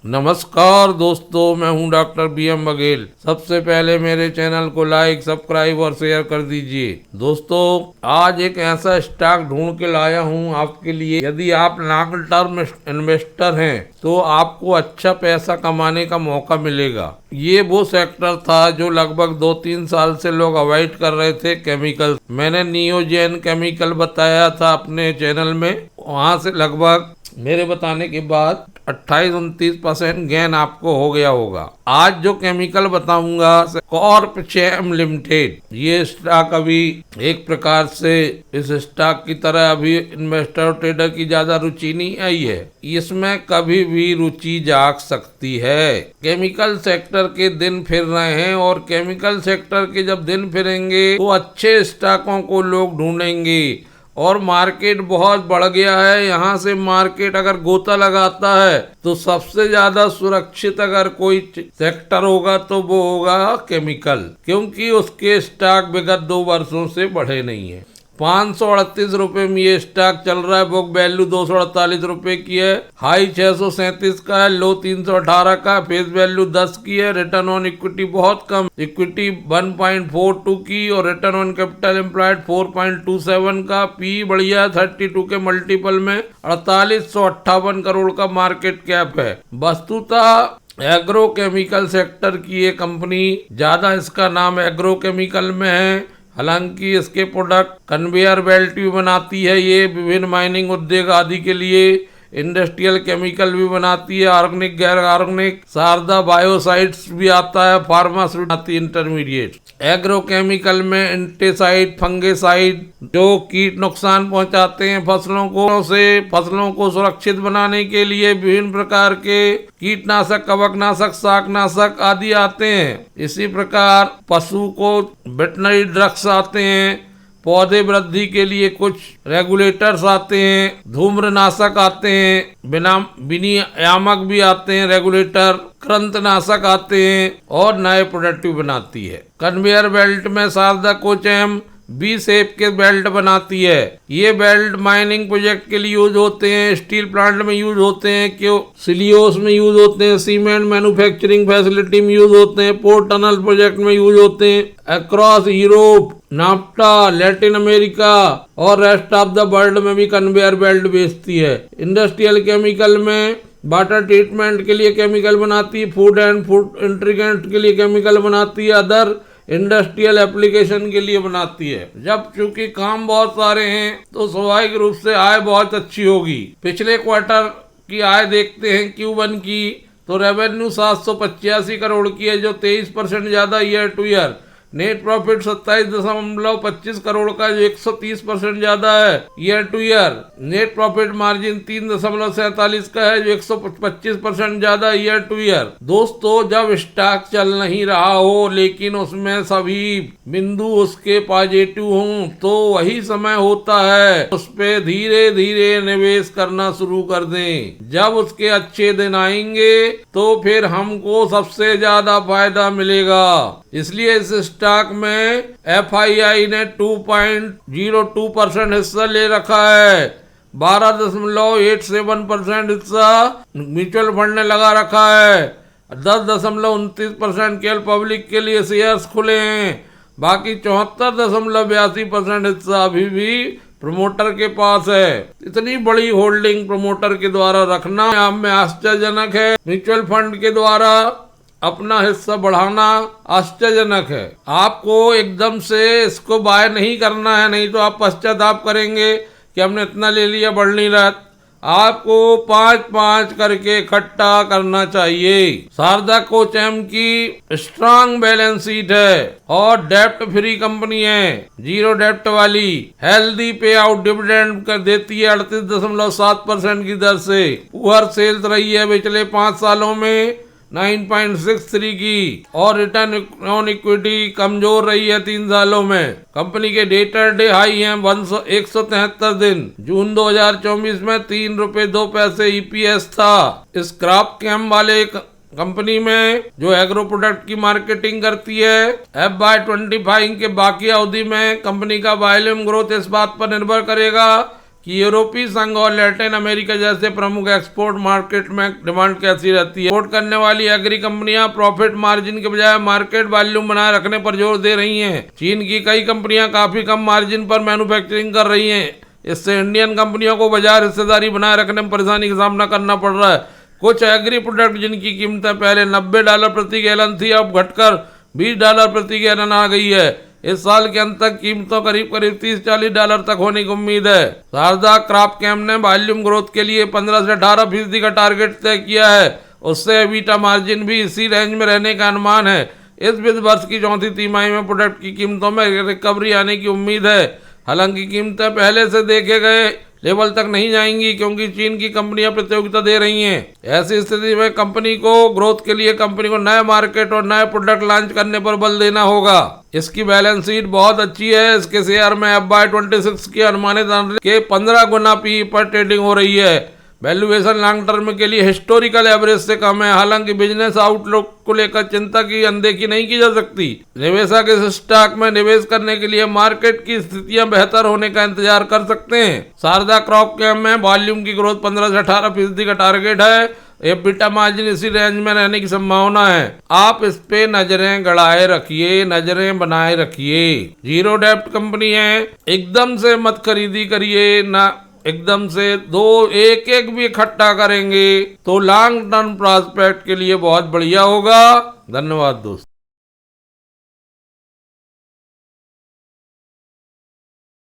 नमस्कार दोस्तों, मैं हूं डॉक्टर BM बघेल। सबसे पहले मेरे चैनल को लाइक, सब्सक्राइब और शेयर कर दीजिए। दोस्तों, आज एक ऐसा स्टॉक ढूंढ के लाया हूं आपके लिए। यदि आप लॉन्ग टर्म इन्वेस्टर हैं तो आपको अच्छा पैसा कमाने का मौका मिलेगा। ये वो सेक्टर था जो लगभग 2-3 साल से लोग अवॉइड कर रहे थे, केमिकल। मैंने नियोजन केमिकल बताया था अपने चैनल में। वहां से लगभग मेरे बताने के बाद 28-29% गेन आपको हो गया होगा। आज जो केमिकल बताऊंगा, कॉर्पचेम लिमिटेड, ये स्टॉक अभी एक प्रकार से इस स्टॉक की तरह अभी इन्वेस्टर ट्रेडर की ज्यादा रुचि नहीं आई है। इसमें कभी भी रुचि जाग सकती है। केमिकल सेक्टर के दिन फिर रहे हैं और केमिकल सेक्टर के जब दिन फिरेंगे तो अच्छे स्टॉकों को लोग ढूंढेंगे और मार्केट बहुत बढ़ गया है। यहाँ से मार्केट अगर गोता लगाता है तो सबसे ज्यादा सुरक्षित अगर कोई सेक्टर होगा तो वो होगा केमिकल, क्योंकि उसके स्टॉक विगत 2 वर्षों से बढ़े नहीं है। 538 रुपए में ये स्टॉक चल रहा है। बुक वैल्यू 248 रुपए की है। हाई 637 का है, लो 318 का। फेस वैल्यू 10 की है। रिटर्न ऑन इक्विटी बहुत कम, इक्विटी 1.42 की और रिटर्न ऑन कैपिटल एम्प्लॉयड 4.27 का। पी बढ़िया 32 के मल्टीपल में 4858 करोड़ का मार्केट कैप है। वस्तुतः एग्रो केमिकल सेक्टर की ये कंपनी, ज्यादा इसका नाम एग्रो केमिकल में है। हालांकि इसके प्रोडक्ट कन्वेयर बेल्ट भी बनाती है। ये विभिन्न माइनिंग उद्योग आदि के लिए इंडस्ट्रियल केमिकल भी बनाती है, ऑर्गेनिक, गैर ऑर्गेनिक, शारदा बायोसाइड्स भी आता है, फार्मास्यूटिकल इंटरमीडिएट। एग्रो केमिकल में इंसेक्टिसाइड, फंगिसाइड जो कीट नुकसान पहुंचाते हैं फसलों को सुरक्षित बनाने के लिए विभिन्न प्रकार के कीटनाशक, कवकनाशक, शाकनाशक आदि आते हैं। इसी प्रकार पशु को वेटनरी ड्रग्स आते हैं। पौधे वृद्धि के लिए कुछ रेगुलेटर्स आते हैं। धूम्रनाशक आते हैं, विनियामक भी आते हैं रेगुलेटर। कृंतनाशक आते हैं और नए प्रोडक्ट भी बनाती है। कन्वेयर बेल्ट में शारदा कोचेम बी शेप के बेल्ट बनाती है। ये बेल्ट माइनिंग प्रोजेक्ट के लिए यूज होते हैं, स्टील प्लांट में यूज होते हैं, क्यों सिलियोस में यूज होते हैं, सीमेंट मैन्युफैक्चरिंग फैसिलिटी में यूज होते हैं, पोर्ट टनल प्रोजेक्ट में यूज होते हैं। Across Europe, NAFTA, Latin America और रेस्ट ऑफ द वर्ल्ड में भी कन्वेयर बेल्ट बेचती है। इंडस्ट्रियल केमिकल में वाटर ट्रीटमेंट के लिए केमिकल बनाती है, फूड एंड फूड इंग्रेडिएंट के लिए केमिकल बनाती है, अदर इंडस्ट्रियल एप्लीकेशन के लिए बनाती है। जब चूंकि काम बहुत सारे हैं तो स्वाभाविक रूप से आय बहुत अच्छी होगी। पिछले क्वार्टर की आय देखते हैं Q1 की, तो रेवेन्यू 785 करोड़ की है, जो 23% ज्यादा year two year. Net profit 27.25 crore का, जो 130% ज्यादा है year two year. Net profit margin 3.47 का है, जो 125% ज्यादा ईयर टू ईयर। दोस्तों, जब स्टॉक चल नहीं रहा हो लेकिन उसमें सभी बिंदु उसके पॉजिटिव हों तो वही समय होता है उस पे धीरे धीरे निवेश करना शुरू कर दें। जब उसके अच्छे दिन आएंगे तो फिर हमको सबसे ज्यादा फायदा मिलेगा। इसलिए इस स्टॉक में FII ने 2.02% हिस्सा ले रखा है। 12.87% हिस्सा म्यूचुअल फंड ने लगा रखा है। 10.29% केवल पब्लिक के लिए शेयर्स खुले हैं। बाकी 74.82% हिस्सा अभी भी प्रमोटर के पास है। इतनी बड़ी होल्डिंग प्रमोटर के द्वारा रखना आप में आश्चर्यजनक है। म्यूचुअल फंड के द्वारा अपना हिस्सा बढ़ाना आश्चर्यजनक है। आपको एकदम से इसको बाय नहीं करना है, नहीं तो आप पश्चाताप करेंगे कि हमने इतना ले लिया, बढ़ नहीं रहा। आपको 5-5 करके इकट्ठा करना चाहिए। शारदा कोचेम की स्ट्रांग बैलेंस शीट है और डेप्ट फ्री कंपनी है, जीरो डेप्ट वाली। हेल्दी पे आउट डिविडेंड कर देती है 38.7% की दर से। पुअर सेल्स रही है पिछले 5 सालों में 9.63 की और रिटर्न ऑन इक्विटी कमजोर रही है 3 सालों में। कंपनी के डेटर डे हाई है 173 दिन। जून 2024 में 3 रुपए 2 पैसे EPS था। स्क्रैप कैम वाले कंपनी में जो एग्रो प्रोडक्ट की मार्केटिंग करती है, FY25 के बाकी अवधि में कंपनी का वॉल्यूम ग्रोथ इस बात पर निर्भर करेगा कि यूरोपीय संघ और लैटिन अमेरिका जैसे प्रमुख एक्सपोर्ट मार्केट में डिमांड कैसी रहती है। एक्सपोर्ट करने वाली एग्री कंपनियां प्रॉफिट मार्जिन के बजाय मार्केट वॉल्यूम बनाए रखने पर जोर दे रही हैं। चीन की कई कंपनियां काफी कम मार्जिन पर मैन्युफैक्चरिंग कर रही हैं। इससे इंडियन कंपनियों को बाजार हिस्सेदारी बनाए रखने में परेशानी का सामना करना पड़ रहा है। कुछ एग्री प्रोडक्ट जिनकी कीमतें पहले $90 प्रति गैलन थी, अब घटकर $20 प्रति गैलन आ गई है। इस साल के अंत तक कीमतों करीब $30-40 तक होने की उम्मीद है। शारदा क्रॉपकेम ने वॉल्यूम ग्रोथ के लिए 15 से 18% का टारगेट तय किया है। उससे एबिटा मार्जिन भी इसी रेंज में रहने का अनुमान है। इस वित्त वर्ष की चौथी तिमाही में प्रोडक्ट की कीमतों में रिकवरी आने की उम्मीद है। हालांकि कीमतें पहले से देखे गए लेवल तक नहीं जाएंगी, क्योंकि चीन की कंपनियां प्रतियोगिता दे रही हैं। ऐसी स्थिति में कंपनी को ग्रोथ के लिए कंपनी को नए मार्केट और नए प्रोडक्ट लॉन्च करने पर बल देना होगा। इसकी बैलेंस शीट बहुत अच्छी है। इसके शेयर में FY26 की अनुमानित के 15 गुना पी पर ट्रेडिंग हो रही है। वैल्यूएशन लॉन्ग टर्म के लिए हिस्टोरिकल एवरेज से कम है। हालांकि बिजनेस आउटलुक को लेकर चिंता की अनदेखी नहीं की जा सकती। निवेशक इस स्टॉक में निवेश करने के लिए मार्केट की स्थितियां बेहतर होने का इंतजार कर सकते हैं। शारदा क्रॉपकेम में वॉल्यूम की ग्रोथ 15 से 18% का टारगेट है। एबिटा मार्जिन इसी रेंज में रहने की संभावना है। आप इस पे नजरें गड़ाए रखिए, नजरें बनाए रखिए। जीरो डेब्ट कंपनी है, एकदम से मत खरीदी करिए ना। एकदम से एक एक भी इकट्ठा करेंगे तो लॉन्ग टर्म प्रॉस्पेक्ट के लिए बहुत बढ़िया होगा। धन्यवाद दोस्तों।